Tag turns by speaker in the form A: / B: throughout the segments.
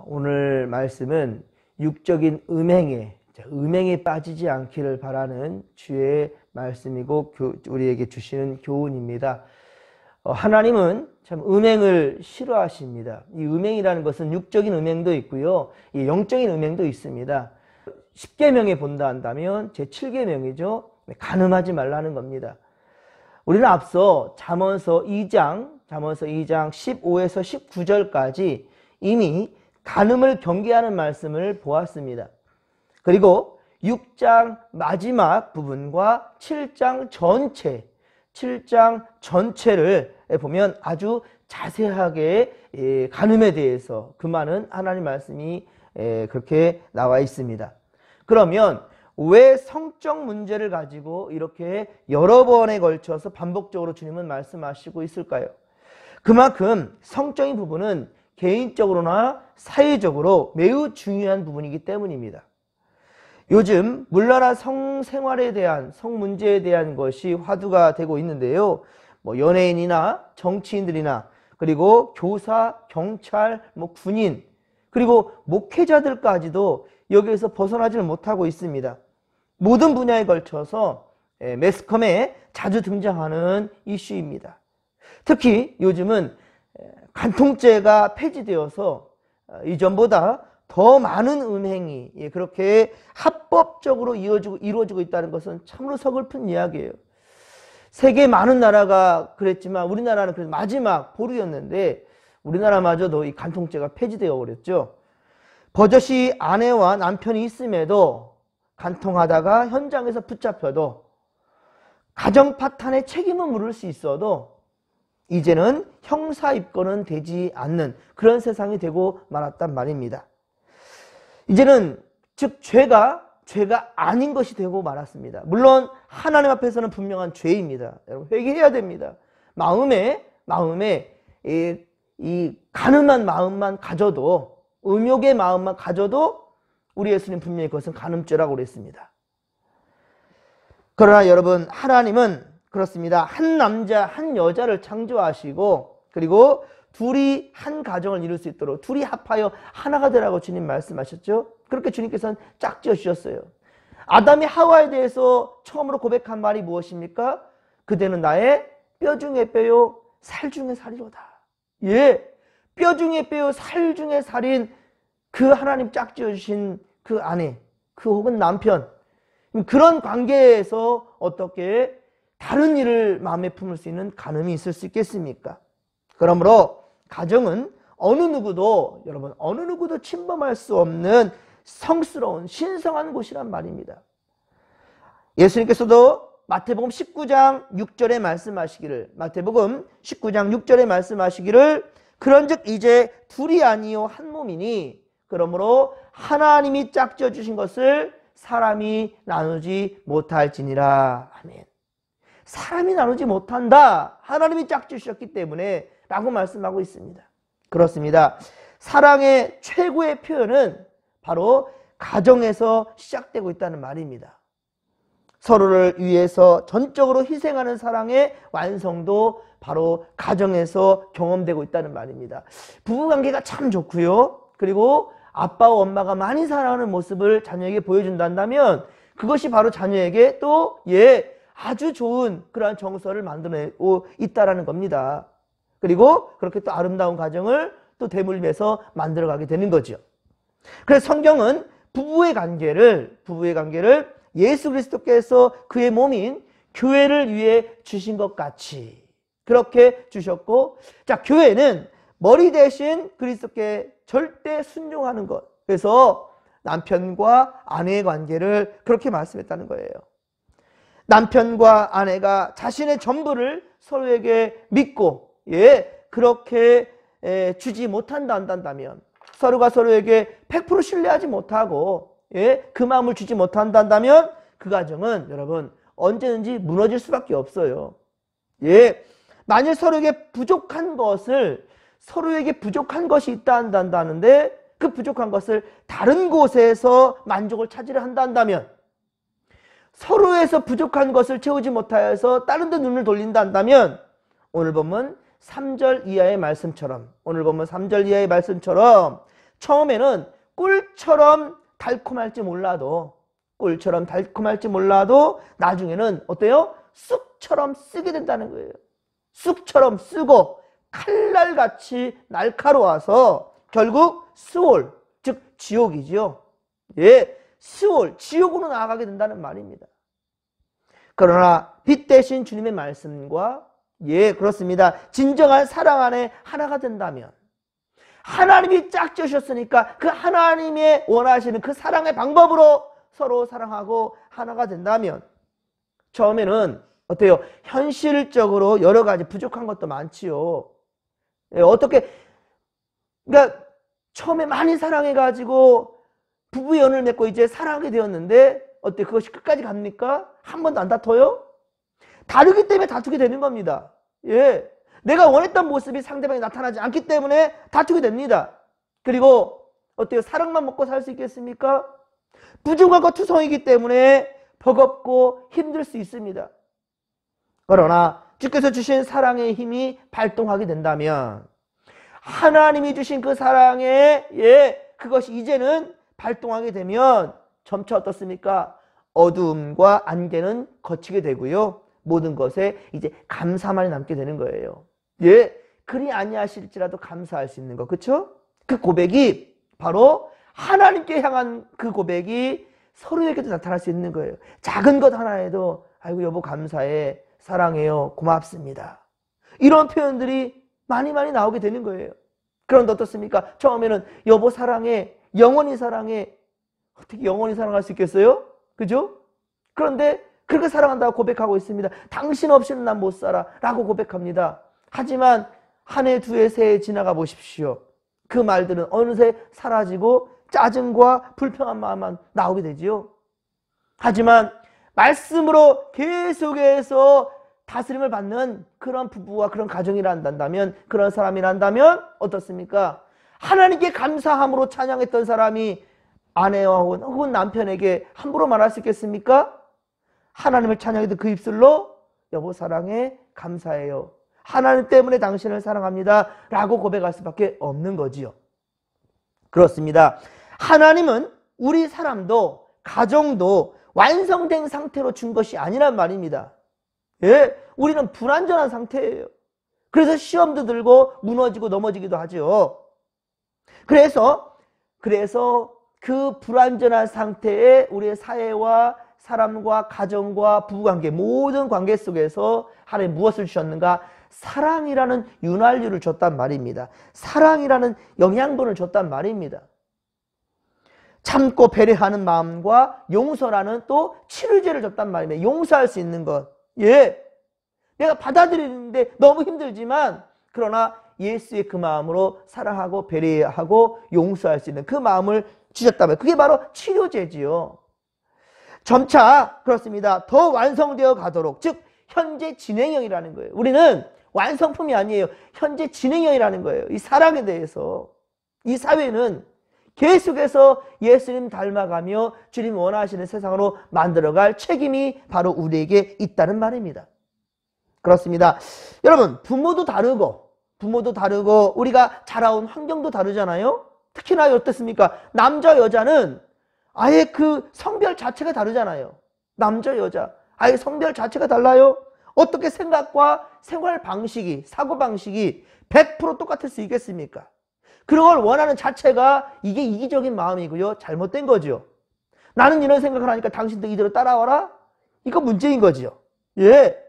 A: 오늘 말씀은 육적인 음행에 빠지지 않기를 바라는 주의 말씀이고 우리에게 주시는 교훈입니다. 하나님은 참 음행을 싫어하십니다. 이 음행이라는 것은 육적인 음행도 있고요, 이 영적인 음행도 있습니다. 10계명에 본다 한다면 제7계명이죠. 간음하지 말라는 겁니다. 우리는 앞서 잠언서 2장 15에서 19절까지 이미 간음을 경계하는 말씀을 보았습니다. 그리고 6장 마지막 부분과 7장 전체를 보면 아주 자세하게 간음에 대해서 그 많은 하나님 말씀이 그렇게 나와 있습니다. 그러면 왜 성적 문제를 가지고 이렇게 여러 번에 걸쳐서 반복적으로 주님은 말씀하시고 있을까요? 그만큼 성적인 부분은 개인적으로나 사회적으로 매우 중요한 부분이기 때문입니다. 요즘 물나라 성생활에 대한, 성문제에 대한 것이 화두가 되고 있는데요. 연예인이나 정치인들이나 그리고 교사, 경찰, 군인, 그리고 목회자들까지도 여기에서 벗어나지를 못하고 있습니다. 모든 분야에 걸쳐서 매스컴에 자주 등장하는 이슈입니다. 특히 요즘은 간통죄가 폐지되어서 이전보다 더 많은 음행이 그렇게 합법적으로 이루어지고 있다는 것은 참으로 서글픈 이야기예요. 세계 많은 나라가 그랬지만 우리나라는 그래서 마지막 보루였는데 우리나라마저도 이 간통죄가 폐지되어 버렸죠. 버젓이 아내와 남편이 있음에도 간통하다가 현장에서 붙잡혀도 가정 파탄의 책임은 물을 수 있어도 이제는 형사 입건은 되지 않는 그런 세상이 되고 말았단 말입니다. 이제는 즉 죄가 아닌 것이 되고 말았습니다. 물론 하나님 앞에서는 분명한 죄입니다. 여러분 회개해야 됩니다. 마음에 이 간음한 마음만 가져도, 음욕의 마음만 가져도 우리 예수님 분명히 그것은 간음죄라고 그랬습니다. 그러나 여러분, 하나님은 그렇습니다. 한 남자 한 여자를 창조하시고 그리고 둘이 한 가정을 이룰 수 있도록 둘이 합하여 하나가 되라고 주님 말씀하셨죠. 그렇게 주님께서는 짝지어 주셨어요. 아담이 하와에 대해서 처음으로 고백한 말이 무엇입니까? 그대는 나의 뼈 중에 뼈요 살 중에 살이로다. 예, 뼈 중에 뼈요 살 중에 살인 그 하나님 짝지어 주신 그 아내, 그 혹은 남편, 그런 관계에서 어떻게 다른 일을 마음에 품을 수 있는 간음이 있을 수 있겠습니까? 그러므로 가정은 어느 누구도 침범할 수 없는 성스러운 신성한 곳이란 말입니다. 예수님께서도 마태복음 19장 6절에 말씀하시기를 그런즉 이제 둘이 아니요 한 몸이니 그러므로 하나님이 짝지어 주신 것을 사람이 나누지 못할지니라. 아멘. 사람이 나누지 못한다. 하나님이 짝지어 주셨기 때문에 라고 말씀하고 있습니다. 그렇습니다. 사랑의 최고의 표현은 바로 가정에서 시작되고 있다는 말입니다. 서로를 위해서 전적으로 희생하는 사랑의 완성도 바로 가정에서 경험되고 있다는 말입니다. 부부관계가 참 좋고요. 그리고 아빠와 엄마가 많이 사랑하는 모습을 자녀에게 보여준다면 그것이 바로 자녀에게 또 아주 좋은 그러한 정서를 만들어내고 있다는 겁니다. 그리고 그렇게 또 아름다운 가정을 또 대물매서 만들어가게 되는 거죠. 그래서 성경은 부부의 관계를 예수 그리스도께서 그의 몸인 교회를 위해 주신 것 같이 그렇게 주셨고, 자, 교회는 머리 대신 그리스도께 절대 순종하는 것. 그래서 남편과 아내의 관계를 그렇게 말씀했다는 거예요. 남편과 아내가 자신의 전부를 서로에게 믿고 그렇게 주지 못한다면, 서로가 서로에게 100% 신뢰하지 못하고 그 마음을 주지 못한다면 그 가정은 여러분 언제든지 무너질 수밖에 없어요. 만일 서로에게 부족한 것이 있다 한다는데 그 부족한 것을 다른 곳에서 만족을 찾으려 한다면, 서로에서 부족한 것을 채우지 못하여서 다른 데 눈을 돌린다 한다면 오늘 보면 3절 이하의 말씀처럼 처음에는 꿀처럼 달콤할지 몰라도 나중에는 어때요? 쑥처럼 쓰게 된다는 거예요. 쑥처럼 쓰고 칼날같이 날카로워서 결국 스올, 즉 지옥이지요. 예, 스올, 지옥으로 나아가게 된다는 말입니다. 그러나 빛 대신 주님의 말씀과 예, 그렇습니다. 진정한 사랑 안에 하나가 된다면 하나님이 짝지으셨으니까 그 하나님의 원하시는 그 사랑의 방법으로 서로 사랑하고 하나가 된다면 처음에는 어때요? 현실적으로 여러 가지 부족한 것도 많지요. 예, 어떻게 그러니까 처음에 많이 사랑해가지고 부부의 연을 맺고 이제 사랑하게 되었는데 어때? 그것이 끝까지 갑니까? 한 번도 안 다퉈요? 다르기 때문에 다투게 되는 겁니다. 예, 내가 원했던 모습이 상대방이 나타나지 않기 때문에 다투게 됩니다. 그리고 어때요? 사랑만 먹고 살 수 있겠습니까? 부족하고 투성이기 때문에 버겁고 힘들 수 있습니다. 그러나 주께서 주신 사랑의 힘이 발동하게 된다면 하나님이 주신 그 사랑의 예, 그것이 이제는 발동하게 되면 점차 어떻습니까? 어두움과 안개는 거치게 되고요. 모든 것에 이제 감사만이 남게 되는 거예요. 예, 그리 아니하실지라도 감사할 수 있는 거, 그렇죠? 그 고백이 바로 하나님께 향한 그 고백이 서로에게도 나타날 수 있는 거예요. 작은 것 하나에도 아이고 여보 감사해, 사랑해요, 고맙습니다. 이런 표현들이 많이 나오게 되는 거예요. 그런데 어떻습니까? 처음에는 여보 사랑해, 영원히 사랑해. 어떻게 영원히 사랑할 수 있겠어요? 그죠? 그런데 그렇게 사랑한다고 고백하고 있습니다. 당신 없이는 난 못 살아 라고 고백합니다. 하지만 한 해, 두 해, 세 해 지나가 보십시오. 그 말들은 어느새 사라지고 짜증과 불평한 마음만 나오게 되지요. 하지만 말씀으로 계속해서 다스림을 받는 그런 부부와 그런 가정이란다면, 그런 사람이란다면 어떻습니까? 하나님께 감사함으로 찬양했던 사람이 아내와 혹은 남편에게 함부로 말할 수 있겠습니까? 하나님을 찬양해도 그 입술로 여보 사랑해, 감사해요, 하나님 때문에 당신을 사랑합니다 라고 고백할 수밖에 없는 거지요. 그렇습니다. 하나님은 우리 사람도 가정도 완성된 상태로 준 것이 아니란 말입니다. 예, 우리는 불완전한 상태예요. 그래서 시험도 들고 무너지고 넘어지기도 하죠. 그래서 그 불완전한 상태에 우리의 사회와 사람과 가정과 부부관계 모든 관계 속에서 하나님 무엇을 주셨는가? 사랑이라는 윤활유를 줬단 말입니다. 사랑이라는 영양분을 줬단 말입니다. 참고 배려하는 마음과 용서라는 또 치료제를 줬단 말입니다. 용서할 수 있는 것. 예, 내가 받아들이는데 너무 힘들지만 그러나 예수의 그 마음으로 사랑하고 배려하고 용서할 수 있는 그 마음을 주셨다면 그게 바로 치료제지요. 점차 그렇습니다. 더 완성되어 가도록, 즉 현재 진행형이라는 거예요. 우리는 완성품이 아니에요. 현재 진행형이라는 거예요. 이 사랑에 대해서 이 사회는 계속해서 예수님 닮아가며 주님 원하시는 세상으로 만들어갈 책임이 바로 우리에게 있다는 말입니다. 그렇습니다. 여러분, 부모도 다르고 우리가 자라온 환경도 다르잖아요. 특히나 어떻습니까? 남자 여자는 아예 그 성별 자체가 다르잖아요. 남자 여자 아예 성별 자체가 달라요. 어떻게 생각과 생활 방식이, 사고 방식이 100% 똑같을 수 있겠습니까? 그런 걸 원하는 자체가 이게 이기적인 마음이고요. 잘못된 거죠. 나는 이런 생각을 하니까 당신도 이대로 따라와라? 이거 문제인 거죠. 예.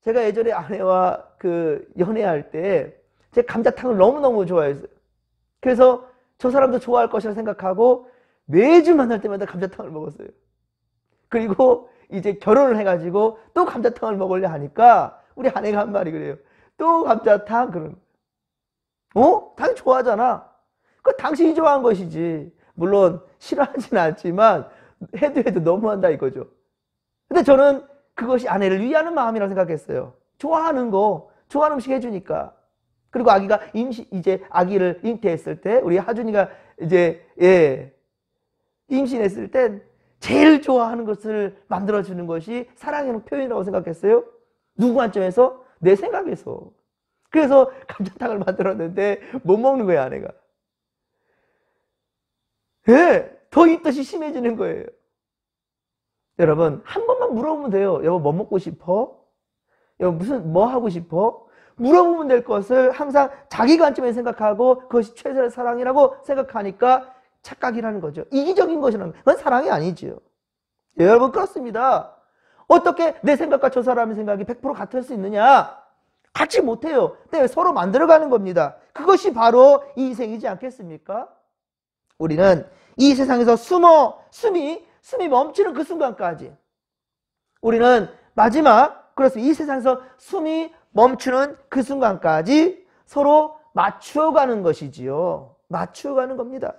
A: 제가 예전에 아내와 연애할 때 제가 감자탕을 너무너무 좋아했어요. 그래서 저 사람도 좋아할 것이라 생각하고 매주 만날 때마다 감자탕을 먹었어요. 그리고 이제 결혼을 해가지고 또 감자탕을 먹으려 하니까 우리 아내가 한 말이 그래요. 또 감자탕? 그런 당연히 좋아하잖아. 그거 당신이 좋아한 것이지. 물론 싫어하진 않지만 해도 너무한다 이거죠. 근데 저는 그것이 아내를 위하는 마음이라고 생각했어요. 좋아하는 거, 좋아하는 음식 해주니까. 그리고 아기가 이제 아기를 잉태했을 때, 우리 하준이가 이제, 임신했을 땐 제일 좋아하는 것을 만들어주는 것이 사랑의 표현이라고 생각했어요. 누구 관점에서? 내 생각에서. 그래서 감자탕을 만들었는데 못 먹는 거야, 아내가. 예, 더 이 뜻이 심해지는 거예요. 여러분, 한 번만 물어보면 돼요. 여보, 뭐 먹고 싶어? 여보, 뭐 하고 싶어? 물어보면 될 것을 항상 자기 관점에 생각하고 그것이 최선의 사랑이라고 생각하니까 착각이라는 거죠. 이기적인 것이라는 건 그건 사랑이 아니죠. 예, 여러분, 그렇습니다. 어떻게 내 생각과 저 사람의 생각이 100% 같을 수 있느냐? 같이 못해요. 근데 서로 만들어가는 겁니다. 그것이 바로 인생이지 않겠습니까? 우리는 이 세상에서 숨이 멈추는 그 순간까지 우리는 마지막, 그렇습니다. 이 세상에서 숨이 멈추는 그 순간까지 서로 맞추어가는 것이지요. 맞추어가는 겁니다.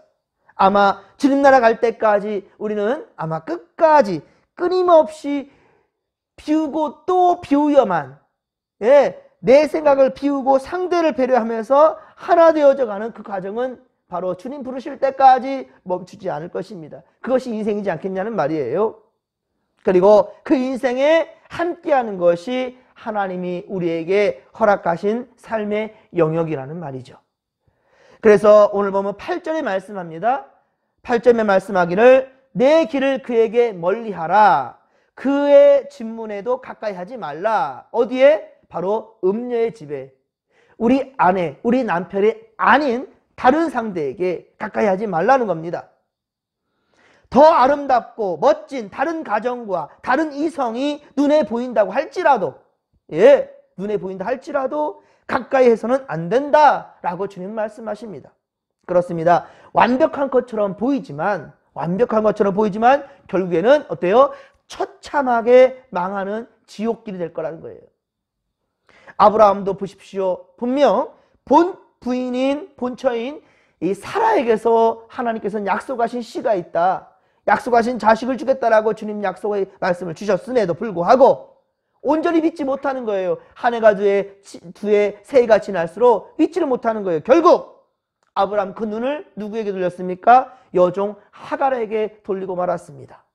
A: 아마 주님나라 갈 때까지 우리는 아마 끝까지 끊임없이 비우고 또 비우여만, 예, 내 생각을 비우고 상대를 배려하면서 하나 되어져가는 그 과정은 바로 주님 부르실 때까지 멈추지 않을 것입니다. 그것이 인생이지 않겠냐는 말이에요. 그리고 그 인생에 함께하는 것이 하나님이 우리에게 허락하신 삶의 영역이라는 말이죠. 그래서 오늘 보면 8절에 말씀합니다. 8절에 말씀하기를 내 길을 그에게 멀리하라. 그의 진문에도 가까이 하지 말라. 어디에? 바로 음녀의 집에. 우리 아내, 우리 남편이 아닌 다른 상대에게 가까이 하지 말라는 겁니다. 더 아름답고 멋진 다른 가정과 다른 이성이 눈에 보인다고 할지라도, 예, 눈에 보인다 할지라도 가까이 해서는 안 된다라고 주님 말씀하십니다. 그렇습니다. 완벽한 것처럼 보이지만 결국에는 어때요? 처참하게 망하는 지옥길이 될 거라는 거예요. 아브라함도 보십시오. 분명 부인인 본처인 이 사라에게서 하나님께서는 약속하신 씨가 있다. 약속하신 자식을 주겠다라고 주님 약속의 말씀을 주셨음에도 불구하고 온전히 믿지 못하는 거예요. 한 해가 두 해, 세 해가 지날수록 믿지를 못하는 거예요. 결국 아브라함 그 눈을 누구에게 돌렸습니까? 여종 하갈에게 돌리고 말았습니다.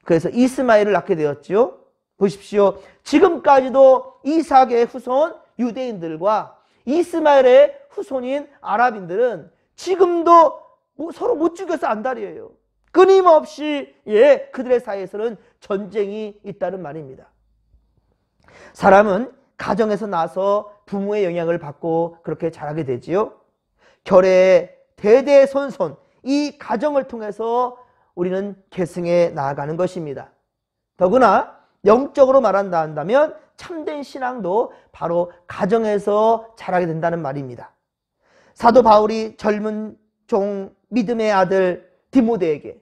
A: 그래서 이스마엘을 낳게 되었지요. 보십시오. 지금까지도 이삭의 후손 유대인들과 이스마엘의 후손인 아랍인들은 지금도 서로 못 죽여서 안달이에요. 끊임없이, 예, 그들의 사이에서는 전쟁이 있다는 말입니다. 사람은 가정에서 나서 부모의 영향을 받고 그렇게 자라게 되지요. 결의 대대손손 이 가정을 통해서 우리는 계승해 나아가는 것입니다. 더구나 영적으로 말한다 한다면 참된 신앙도 바로 가정에서 자라게 된다는 말입니다. 사도 바울이 젊은 종 믿음의 아들 디모데에게,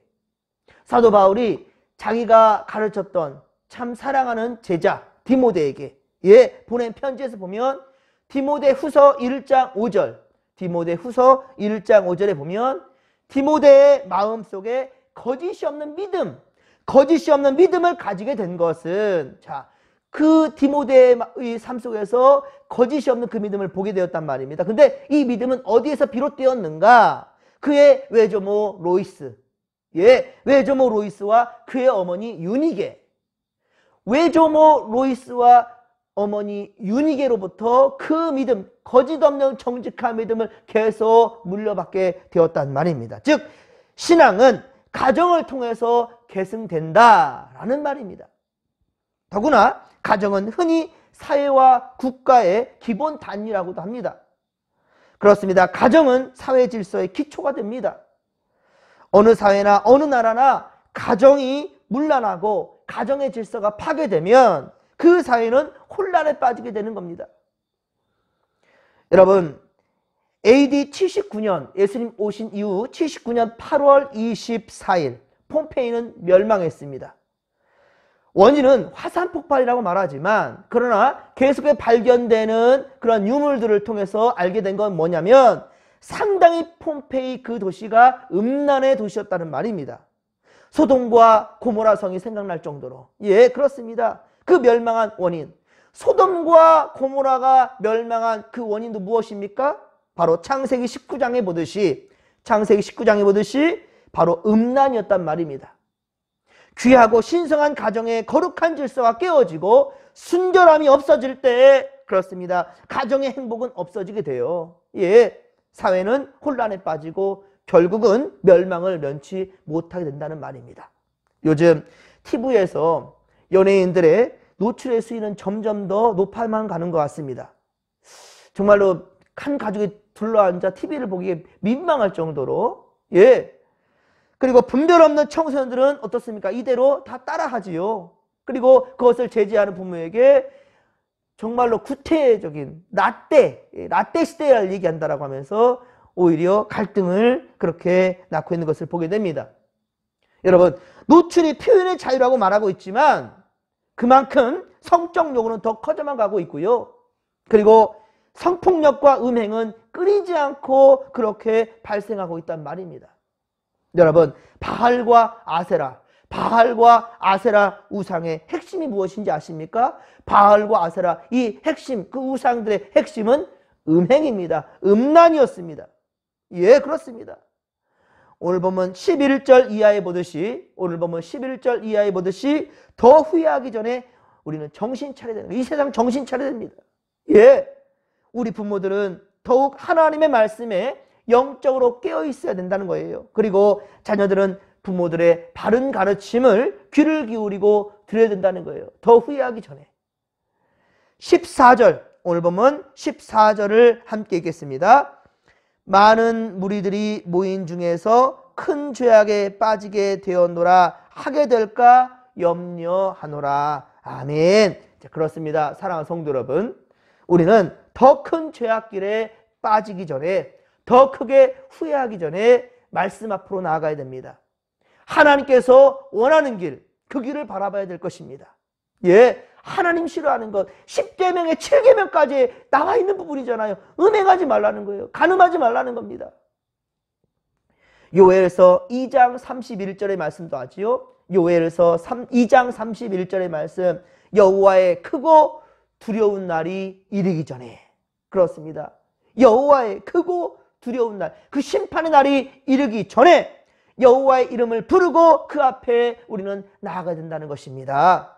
A: 사도 바울이 자기가 가르쳤던 참 사랑하는 제자 디모데에게, 예, 보낸 편지에서 보면 디모데 후서 1장 5절, 디모데 후서 1장 5절에 보면 디모데의 마음속에 거짓이 없는 믿음을 가지게 된 것은, 자, 그 디모데의 삶 속에서 거짓이 없는 그 믿음을 보게 되었단 말입니다. 근데 이 믿음은 어디에서 비롯되었는가? 그의 외조모 로이스, 예, 외조모 로이스와 그의 어머니 유니게, 외조모 로이스와 어머니 유니게로부터 그 믿음, 거짓 없는 정직한 믿음을 계속 물려받게 되었단 말입니다. 즉 신앙은 가정을 통해서 계승된다라는 말입니다. 더구나 가정은 흔히 사회와 국가의 기본 단위라고도 합니다. 그렇습니다. 가정은 사회 질서의 기초가 됩니다. 어느 사회나 어느 나라나 가정이 문란하고 가정의 질서가 파괴되면 그 사회는 혼란에 빠지게 되는 겁니다. 여러분, AD 79년 예수님 오신 이후 79년 8월 24일 폼페이는 멸망했습니다. 원인은 화산 폭발이라고 말하지만 그러나 계속해 발견되는 그런 유물들을 통해서 알게 된 건 뭐냐면 상당히 폼페이 그 도시가 음란의 도시였다는 말입니다. 소돔과 고모라 성이 생각날 정도로. 예, 그렇습니다. 그 멸망한 원인, 소돔과 고모라가 멸망한 그 원인도 무엇입니까? 바로 창세기 19장에 보듯이 바로 음란이었단 말입니다. 귀하고 신성한 가정의 거룩한 질서가 깨어지고 순결함이 없어질 때, 그렇습니다, 가정의 행복은 없어지게 돼요. 예, 사회는 혼란에 빠지고 결국은 멸망을 면치 못하게 된다는 말입니다. 요즘 TV에서 연예인들의 노출의 수위는 점점 더 높아만 가는 것 같습니다. 정말로 한 가족이 둘러앉아 TV를 보기에 민망할 정도로. 그리고 분별 없는 청소년들은 어떻습니까? 이대로 다 따라하지요. 그리고 그것을 제지하는 부모에게 정말로 구태적인 라떼 시대를 얘기한다라고 하면서 오히려 갈등을 그렇게 낳고 있는 것을 보게 됩니다. 여러분, 노출이 표현의 자유라고 말하고 있지만 그만큼 성적 요구는 더 커져만 가고 있고요. 그리고 성폭력과 음행은 끊이지 않고 그렇게 발생하고 있단 말입니다. 여러분, 바알과 아세라 우상의 핵심이 무엇인지 아십니까? 바알과 아세라 이 핵심, 그 우상들의 핵심은 음행입니다. 음란이었습니다. 그렇습니다. 오늘 보면 11절 이하에 보듯이 더 후회하기 전에 우리는 정신 차려야 됩니다. 이 세상 정신 차려야 됩니다. 우리 부모들은 더욱 하나님의 말씀에 영적으로 깨어 있어야 된다는 거예요. 그리고 자녀들은 부모들의 바른 가르침을 귀를 기울이고 들어야 된다는 거예요. 더 후회하기 전에. 14절, 오늘 보면 14절을 함께 읽겠습니다. 많은 무리들이 모인 중에서 큰 죄악에 빠지게 되었노라 하게 될까 염려하노라. 아멘. 그렇습니다. 사랑하는 성도 여러분, 우리는 더 큰 죄악길에 빠지기 전에, 더 크게 후회하기 전에 말씀 앞으로 나아가야 됩니다. 하나님께서 원하는 길, 그 길을 바라봐야 될 것입니다. 하나님 싫어하는 것, 10계명에 7계명까지 나와 있는 부분이잖아요. 음행하지 말라는 거예요. 간음하지 말라는 겁니다. 요엘서 2장 31절의 말씀도 하지요. 요엘서 2장 31절의 말씀, 여호와의 크고 두려운 날이 이르기 전에. 그렇습니다. 여호와의 크고 두려운 날, 그 심판의 날이 이르기 전에 여호와의 이름을 부르고 그 앞에 우리는 나아가야 된다는 것입니다.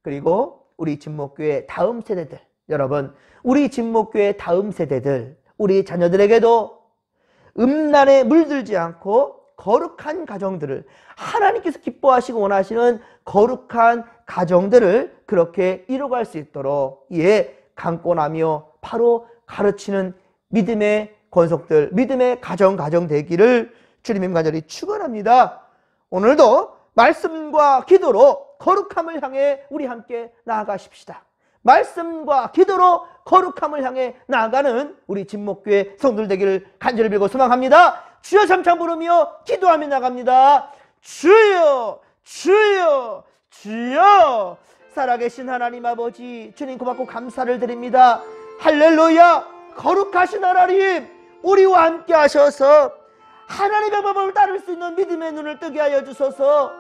A: 그리고 우리 진목교회 다음 세대들, 여러분, 우리 진목교회 다음 세대들, 우리 자녀들에게도 음란에 물들지 않고 거룩한 가정들을, 하나님께서 기뻐하시고 원하시는 거룩한 가정들을 그렇게 이루어갈 수 있도록 강권하며 바로 가르치는 믿음의 권속들, 믿음의 가정 되기를 주님의 간절히 축원합니다. 오늘도 말씀과 기도로 거룩함을 향해 우리 함께 나아가십시다. 말씀과 기도로 거룩함을 향해 나아가는 우리 진목교회 성도들 되기를 간절히 빌고 소망합니다. 주여 삼창 부르며 기도하며 나갑니다. 주여, 주여, 주여. 살아계신 하나님 아버지, 주님 고맙고 감사를 드립니다. 할렐루야. 거룩하신 하나님, 우리와 함께 하셔서 하나님의 방법을 따를 수 있는 믿음의 눈을 뜨게 하여 주소서.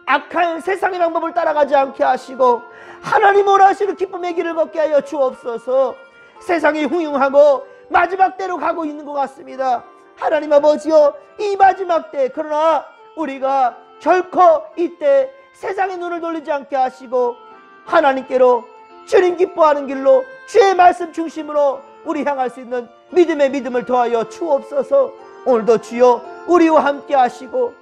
A: 악한 세상의 방법을 따라가지 않게 하시고 하나님 원하시는 기쁨의 길을 걷게 하여 주옵소서. 세상이 흉흉하고 마지막 때로 가고 있는 것 같습니다. 하나님 아버지여, 이 마지막 때, 그러나 우리가 결코 이때 세상의 눈을 돌리지 않게 하시고 하나님께로, 주님 기뻐하는 길로, 주의 말씀 중심으로 우리 향할 수 있는 믿음의 믿음을 더하여 주옵소서. 오늘도 주여 우리와 함께 하시고